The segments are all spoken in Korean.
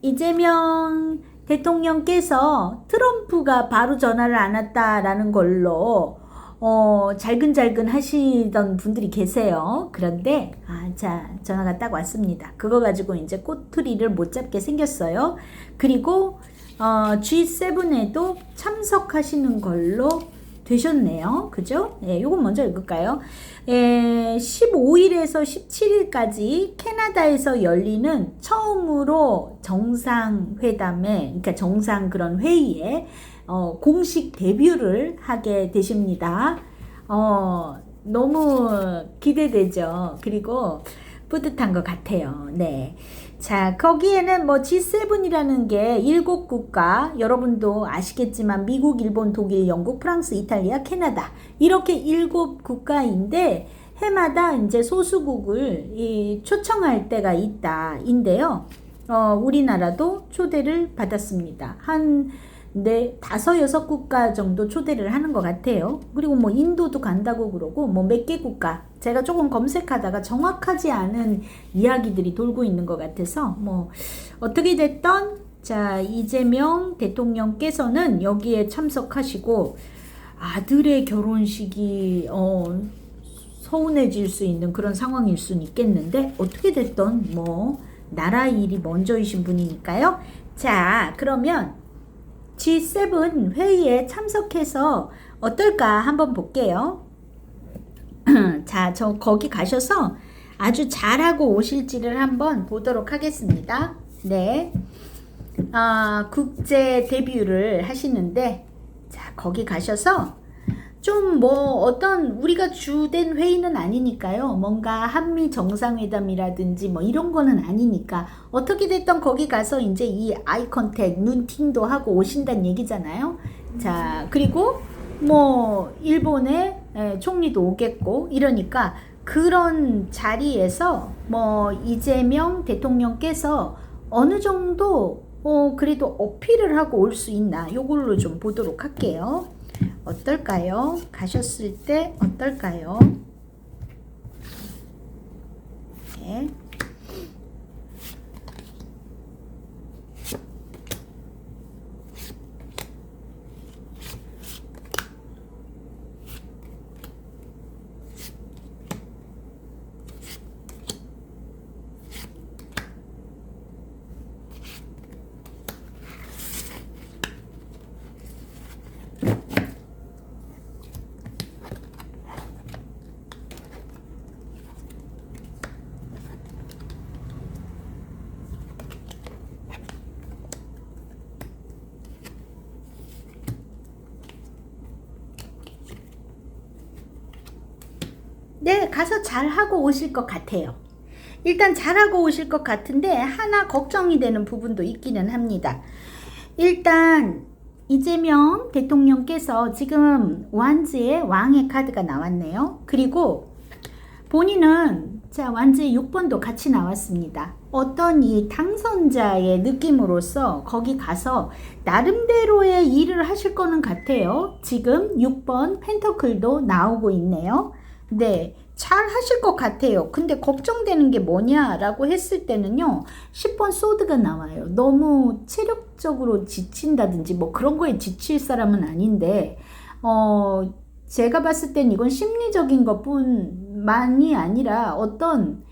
이재명 대통령께서 트럼프가 바로 전화를 안 왔다라는 걸로 잘근잘근 하시던 분들이 계세요. 그런데 자, 전화가 딱 왔습니다. 그거 가지고 이제 꼬투리를 못 잡게 생겼어요. 그리고 G7에도 참석하시는 걸로 되셨네요. 그죠? 예, 요건 먼저 읽을까요? 15일에서 17일까지 캐나다에서 열리는 처음으로 정상회담에, 그러니까 정상 그런 회의에 공식 데뷔를 하게 되십니다. 너무 기대되죠. 그리고 뿌듯한 것 같아요. 네. 자, 거기에는 뭐 G7이라는 게 7국가, 여러분도 아시겠지만 미국, 일본, 독일, 영국, 프랑스, 이탈리아, 캐나다 이렇게 7국가인데 해마다 이제 소수국을 초청할 때가 있다인데요. 우리나라도 초대를 받았습니다. 한 5-6국가 정도 초대를 하는 것 같아요. 그리고 뭐 인도도 간다고 그러고 뭐 몇 개 국가, 제가 조금 검색하다가 정확하지 않은 이야기들이 돌고 있는 것 같아서 뭐 어떻게 됐던 자, 이재명 대통령께서는 여기에 참석하시고 아들의 결혼식이 서운해질 수 있는 그런 상황일 수는 있겠는데 어떻게 됐던 뭐 나라 일이 먼저이신 분이니까요. 자, 그러면 G7 회의에 참석해서 어떨까 한번 볼게요. 자, 저 거기 가셔서 아주 잘하고 오실지를 한번 보도록 하겠습니다. 네. 국제 데뷔를 하시는데, 자, 거기 가셔서 좀 뭐 어떤 우리가 주된 회의는 아니니까요. 뭔가 한미 정상회담이라든지 뭐 이런 거는 아니니까 어떻게 됐든 거기 가서 이제 이 아이 컨택, 눈팅도 하고 오신다는 얘기잖아요. 자, 그리고 뭐 일본의 총리도 오겠고 이러니까 그런 자리에서 뭐 이재명 대통령께서 어느 정도 그래도 어필을 하고 올 수 있나 요걸로 좀 보도록 할게요. 어떨까요? 가셨을 때 어떨까요? 네. 네, 가서 잘하고 오실 것 같아요. 일단 잘하고 오실 것 같은데 하나 걱정이 되는 부분도 있기는 합니다. 일단 이재명 대통령께서 지금 완즈의 왕의 카드가 나왔네요. 그리고 본인은 자, 완즈의 6번도 같이 나왔습니다. 어떤 이 당선자의 느낌으로서 거기 가서 나름대로의 일을 하실 거는 같아요. 지금 6번 펜터클도 나오고 있네요. 네, 잘 하실 것 같아요. 근데 걱정되는 게 뭐냐라고 했을 때는요, 10번 소드가 나와요. 너무 체력적으로 지친다든지 뭐 그런 거에 지칠 사람은 아닌데 제가 봤을 땐 이건 심리적인 것뿐만이 아니라 어떤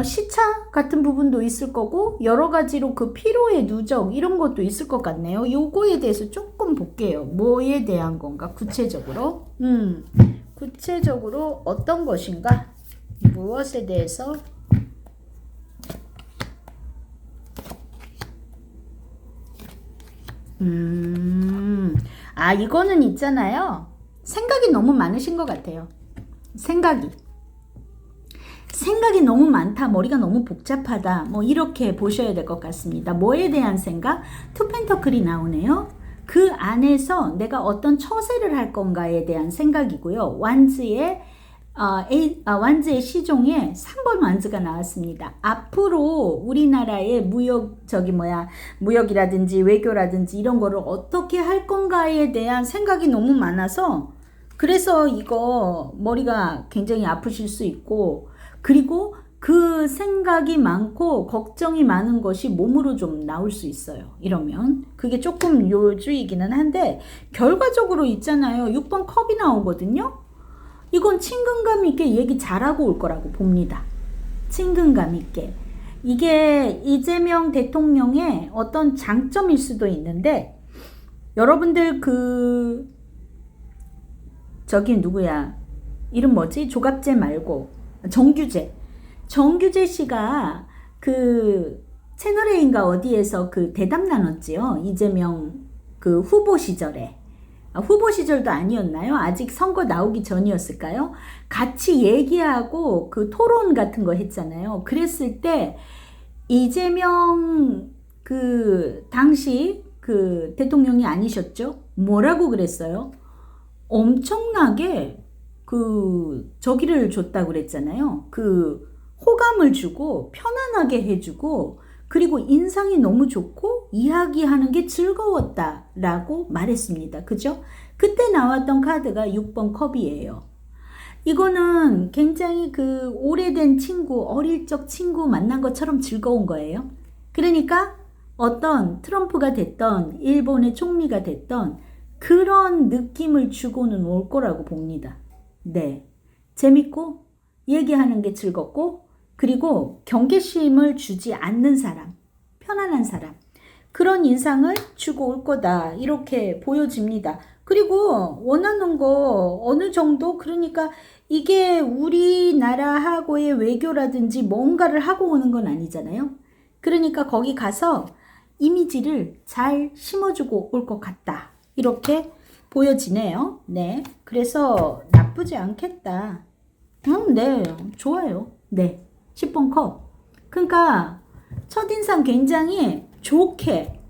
시차 같은 부분도 있을 거고 여러 가지로 그 피로의 누적 이런 것도 있을 것 같네요. 요거에 대해서 조금 볼게요. 뭐에 대한 건가 구체적으로? 구체적으로 어떤 것인가? 무엇에 대해서? 이거는 있잖아요. 생각이 너무 많으신 것 같아요. 생각이 너무 많다, 머리가 너무 복잡하다, 뭐 이렇게 보셔야 될 것 같습니다. 뭐에 대한 생각? 투 펜터클이 나오네요. 그 안에서 내가 어떤 처세를 할 건가에 대한 생각이고요. 완즈의 시종에 3번 완즈가 나왔습니다. 앞으로 우리나라의 무역이라든지 외교라든지 이런 거를 어떻게 할 건가에 대한 생각이 너무 많아서 그래서 이거 머리가 굉장히 아프실 수 있고, 그리고 그 생각이 많고 걱정이 많은 것이 몸으로 좀 나올 수 있어요. 이러면 그게 조금 요주이기는 한데 결과적으로 있잖아요. 6번 컵이 나오거든요. 이건 친근감 있게 얘기 잘하고 올 거라고 봅니다. 친근감 있게. 이게 이재명 대통령의 어떤 장점일 수도 있는데 여러분들 저기 누구야? 이름 뭐지? 조갑재 말고 정규재 씨가 그 채널A인가 어디에서 그 대담 나눴지요. 이재명 그 후보 시절에. 후보 시절도 아니었나요? 아직 선거 나오기 전이었을까요? 같이 얘기하고 그 토론 같은 거 했잖아요. 그랬을 때 이재명 그 당시 그 대통령이 아니셨죠? 뭐라고 그랬어요? 엄청나게 저기를 줬다고 그랬잖아요. 호감을 주고 편안하게 해주고 그리고 인상이 너무 좋고 이야기하는 게 즐거웠다라고 말했습니다. 그죠? 그때 나왔던 카드가 6번 컵이에요. 이거는 굉장히 오래된 친구, 어릴 적 친구 만난 것처럼 즐거운 거예요. 그러니까 어떤 트럼프가 됐던 일본의 총리가 됐던 그런 느낌을 주고는 올 거라고 봅니다. 네. 재밌고 얘기하는 게 즐겁고 그리고 경계심을 주지 않는 사람, 편안한 사람 그런 인상을 주고 올 거다 이렇게 보여집니다. 그리고 원하는 거 어느 정도 그러니까 이게 우리나라하고의 외교라든지 뭔가를 하고 오는 건 아니잖아요. 그러니까 거기 가서 이미지를 잘 심어주고 올 것 같다. 이렇게 보여지네요. 네. 그래서 나쁘지 않겠다. 네. 좋아요. 네. 10번 컵. 그러니까 첫인상 굉장히 좋게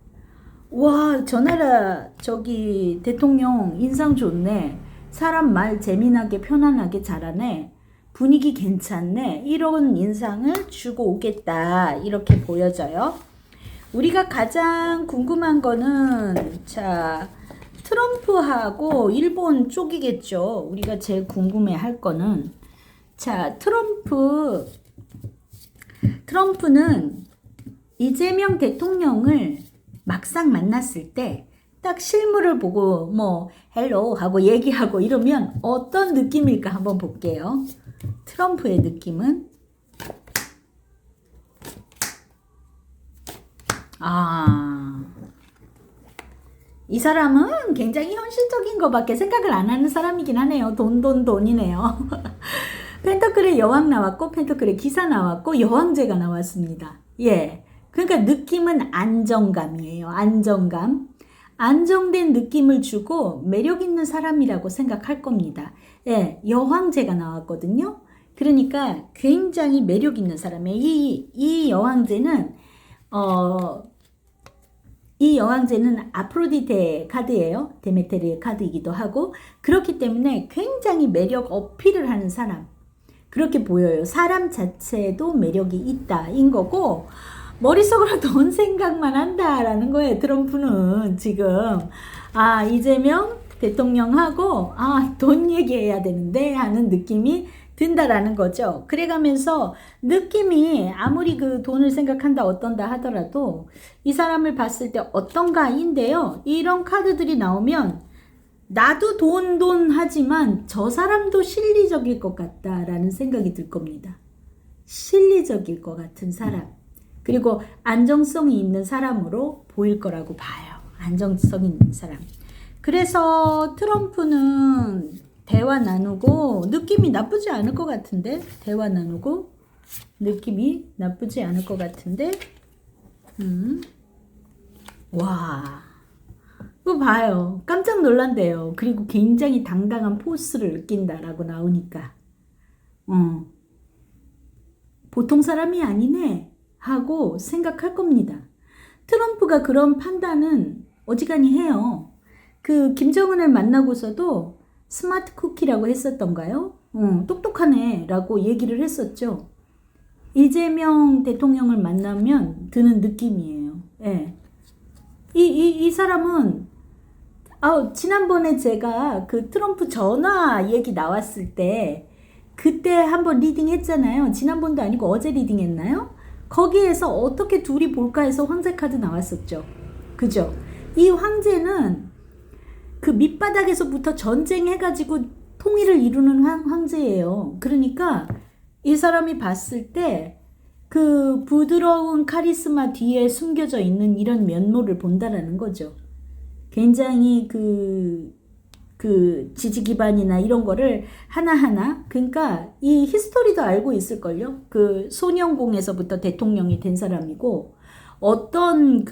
와, 저 나라 저기 대통령 인상 좋네. 사람 말 재미나게 편안하게 잘하네. 분위기 괜찮네. 이런 인상을 주고 오겠다. 이렇게 보여져요. 우리가 가장 궁금한 거는 자 트럼프하고 일본 쪽이겠죠. 우리가 제일 궁금해 할 거는 자 트럼프는 이재명 대통령을 막상 만났을 때 딱 실물을 보고 뭐 헬로 하고 얘기하고 이러면 어떤 느낌일까 한번 볼게요. 트럼프의 느낌은 이 사람은 굉장히 현실적인 것밖에 생각을 안 하는 사람이긴 하네요. 돈이네요. 펜터클의 여왕 나왔고 펜터클의 기사 나왔고 여왕제가 나왔습니다. 예. 그러니까 느낌은 안정감이에요. 안정감. 안정된 느낌을 주고 매력 있는 사람이라고 생각할 겁니다. 예. 여왕제가 나왔거든요. 그러니까 굉장히 매력 있는 사람이에요. 이 여왕제는 아프로디테 카드예요. 데메테르의 카드이기도 하고 그렇기 때문에 굉장히 매력 어필을 하는 사람 그렇게 보여요. 사람 자체도 매력이 있다 인 거고 머릿속으로 돈 생각만 한다라는 거예요. 트럼프는 지금 이재명 대통령하고 돈 얘기해야 되는데 하는 느낌이 든다라는 거죠. 그래가면서 느낌이 아무리 그 돈을 생각한다 어떤다 하더라도 이 사람을 봤을 때 어떤가인데요. 이런 카드들이 나오면 나도 돈 하지만 저 사람도 실리적일 것 같다라는 생각이 들 겁니다. 실리적일 것 같은 사람. 그리고 안정성이 있는 사람으로 보일 거라고 봐요. 안정성 있는 사람. 그래서 트럼프는 대화 나누고 느낌이 나쁘지 않을 것 같은데 대화 나누고 느낌이 나쁘지 않을 것 같은데 와 이거 봐요. 깜짝 놀란대요. 그리고 굉장히 당당한 포스를 느낀다라고 나오니까 보통 사람이 아니네 하고 생각할 겁니다. 트럼프가 그런 판단은 어지간히 해요. 김정은을 만나고서도 스마트 쿠키라고 했었던가요? 똑똑하네 라고 얘기를 했었죠. 이재명 대통령을 만나면 드는 느낌이에요. 예. 이 사람은 지난번에 제가 트럼프 전화 얘기 나왔을 때 그때 한번 리딩 했잖아요. 지난번도 아니고 어제 리딩 했나요? 거기에서 어떻게 둘이 볼까 해서 황제 카드 나왔었죠. 그죠? 이 황제는 그 밑바닥에서부터 전쟁해가지고 통일을 이루는 황제예요. 그러니까 이 사람이 봤을 때 그 부드러운 카리스마 뒤에 숨겨져 있는 이런 면모를 본다라는 거죠. 굉장히 그 지지 기반이나 이런 거를 하나하나, 그러니까 이 히스토리도 알고 있을걸요. 그 소년공에서부터 대통령이 된 사람이고, 어떤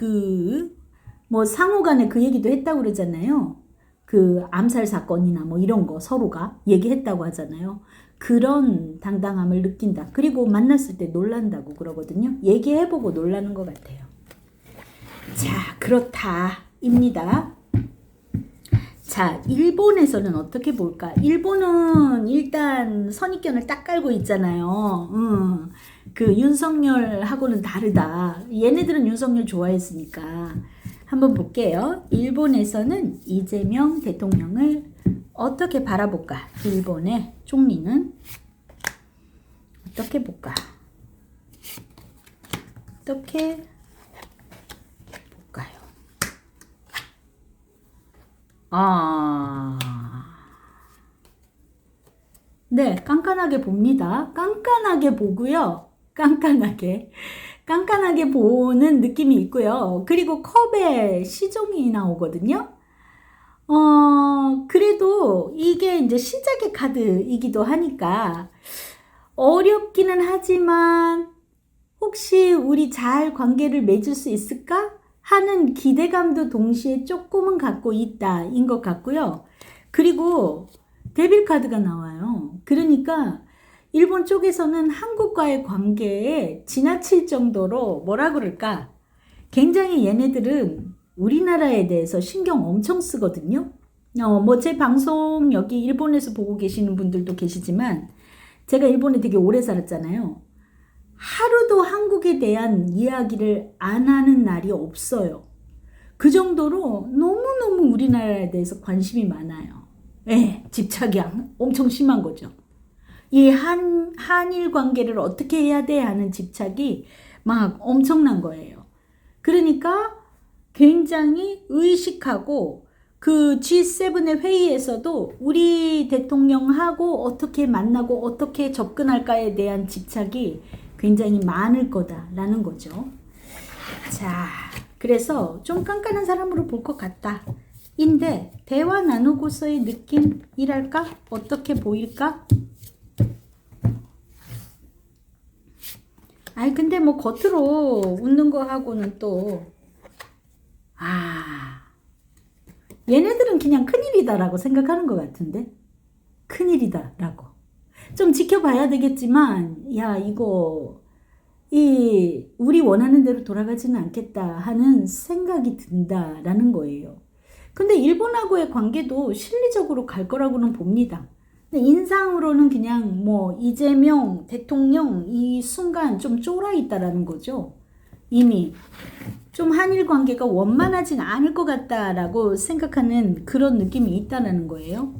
뭐 상호 간에 그 얘기도 했다고 그러잖아요. 그 암살 사건이나 뭐 이런 거 서로가 얘기했다고 하잖아요. 그런 당당함을 느낀다. 그리고 만났을 때 놀란다고 그러거든요. 얘기해보고 놀라는 것 같아요. 자, 그렇다입니다. 자, 일본에서는 어떻게 볼까? 일본은 일단 선입견을 딱 깔고 있잖아요. 그 윤석열하고는 다르다. 얘네들은 윤석열 좋아했으니까. 한번 볼게요. 일본에서는 이재명 대통령을 어떻게 바라볼까? 일본의 총리는 어떻게 볼까? 어떻게 볼까요? 네, 깐깐하게 봅니다. 깐깐하게 보고요. 깐깐하게 보는 느낌이 있고요. 그리고 컵에 시종이 나오거든요. 그래도 이게 이제 시작의 카드이기도 하니까 어렵기는 하지만 혹시 우리 잘 관계를 맺을 수 있을까 하는 기대감도 동시에 조금은 갖고 있다인 것 같고요. 그리고 데빌 카드가 나와요. 그러니까 일본 쪽에서는 한국과의 관계에 지나칠 정도로 뭐라 그럴까? 굉장히 얘네들은 우리나라에 대해서 신경 엄청 쓰거든요. 뭐 제 방송 여기 일본에서 보고 계시는 분들도 계시지만 제가 일본에 되게 오래 살았잖아요. 하루도 한국에 대한 이야기를 안 하는 날이 없어요. 그 정도로 너무너무 우리나라에 대해서 관심이 많아요. 네, 집착이 엄청 심한 거죠. 이 한일 관계를 어떻게 해야 돼 하는 집착이 막 엄청난 거예요. 그러니까 굉장히 의식하고 그 G7의 회의에서도 우리 대통령하고 어떻게 만나고 어떻게 접근할까에 대한 집착이 굉장히 많을 거다라는 거죠. 자, 그래서 좀 깐깐한 사람으로 볼 것 같다. 인데 대화 나누고서의 느낌이랄까? 어떻게 보일까? 아니 근데 뭐 겉으로 웃는 거 하고는 또 얘네들은 그냥 큰일이다라고 생각하는 것 같은데, 큰일이다라고 좀 지켜봐야 되겠지만, 야 이거 우리 원하는 대로 돌아가지는 않겠다 하는 생각이 든다라는 거예요. 근데 일본하고의 관계도 실리적으로 갈 거라고는 봅니다. 근데 인상으로는 그냥 뭐 이재명 대통령 이 순간 좀 쫄아 있다라는 거죠. 이미 좀 한일 관계가 원만하진 않을 것 같다라고 생각하는 그런 느낌이 있다는 거예요.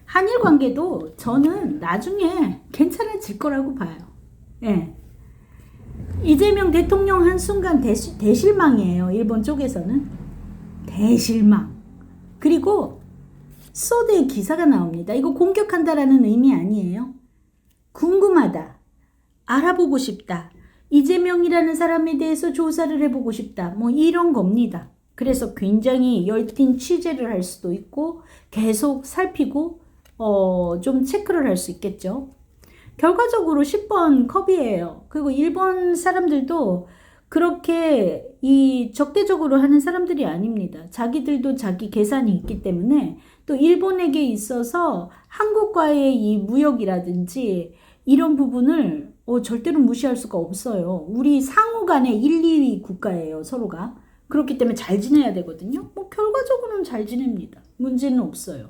한일 관계도 저는 나중에 괜찮아질 거라고 봐요. 예. 이재명 대통령 한순간 대실망이에요. 일본 쪽에서는. 대실망. 그리고 소드의 기사가 나옵니다. 이거 공격한다라는 의미 아니에요. 궁금하다. 알아보고 싶다. 이재명이라는 사람에 대해서 조사를 해보고 싶다. 뭐 이런 겁니다. 그래서 굉장히 열띤 취재를 할 수도 있고 계속 살피고 좀 체크를 할 수 있겠죠. 결과적으로 10번 컵이에요. 그리고 일본 사람들도 그렇게 적대적으로 하는 사람들이 아닙니다. 자기들도 자기 계산이 있기 때문에 또 일본에게 있어서 한국과의 이 무역이라든지 이런 부분을 절대로 무시할 수가 없어요. 우리 상호 간의 1, 2위 국가예요, 서로가. 그렇기 때문에 잘 지내야 되거든요. 뭐 결과적으로는 잘 지냅니다. 문제는 없어요.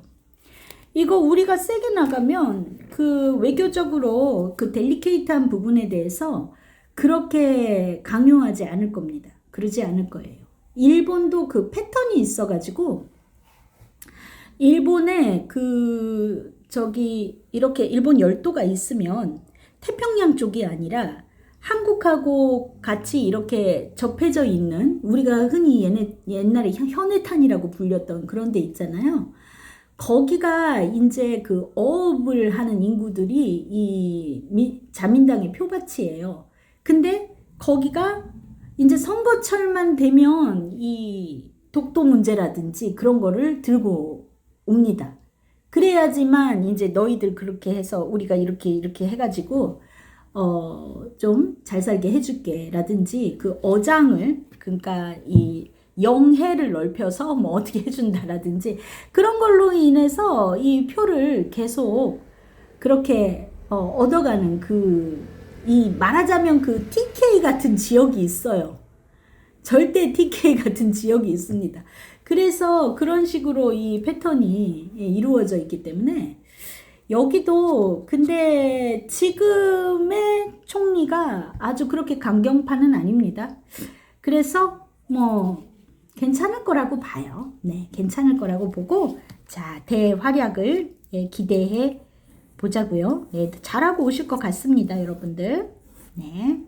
이거 우리가 세게 나가면 그 외교적으로 그 델리케이트한 부분에 대해서 그렇게 강요하지 않을 겁니다. 그러지 않을 거예요. 일본도 그 패턴이 있어가지고 일본에 그 저기 이렇게 일본 열도가 있으면 태평양 쪽이 아니라 한국하고 같이 이렇게 접해져 있는 우리가 흔히 옛날에 현해탄이라고 불렸던 그런 데 있잖아요. 거기가 이제 그 어업을 하는 인구들이 이 자민당의 표밭이에요. 근데 거기가 이제 선거철만 되면 이 독도 문제라든지 그런 거를 들고 옵니다. 그래야지만 이제 너희들 그렇게 해서 우리가 이렇게 해가지고 좀 잘 살게 해줄게 라든지 그 어장을 그러니까 이 영해를 넓혀서 뭐 어떻게 해준다라든지 그런 걸로 인해서 이 표를 계속 그렇게 얻어가는 이 말하자면 그 TK 같은 지역이 있어요. 절대 TK 같은 지역이 있습니다. 그래서 그런 식으로 이 패턴이 이루어져 있기 때문에 여기도 근데 지금의 총리가 아주 그렇게 강경파는 아닙니다. 그래서 뭐 괜찮을 거라고 봐요. 네, 괜찮을 거라고 보고 자, 대활약을 기대해 보자고요. 네, 잘하고 오실 것 같습니다, 여러분들. 네.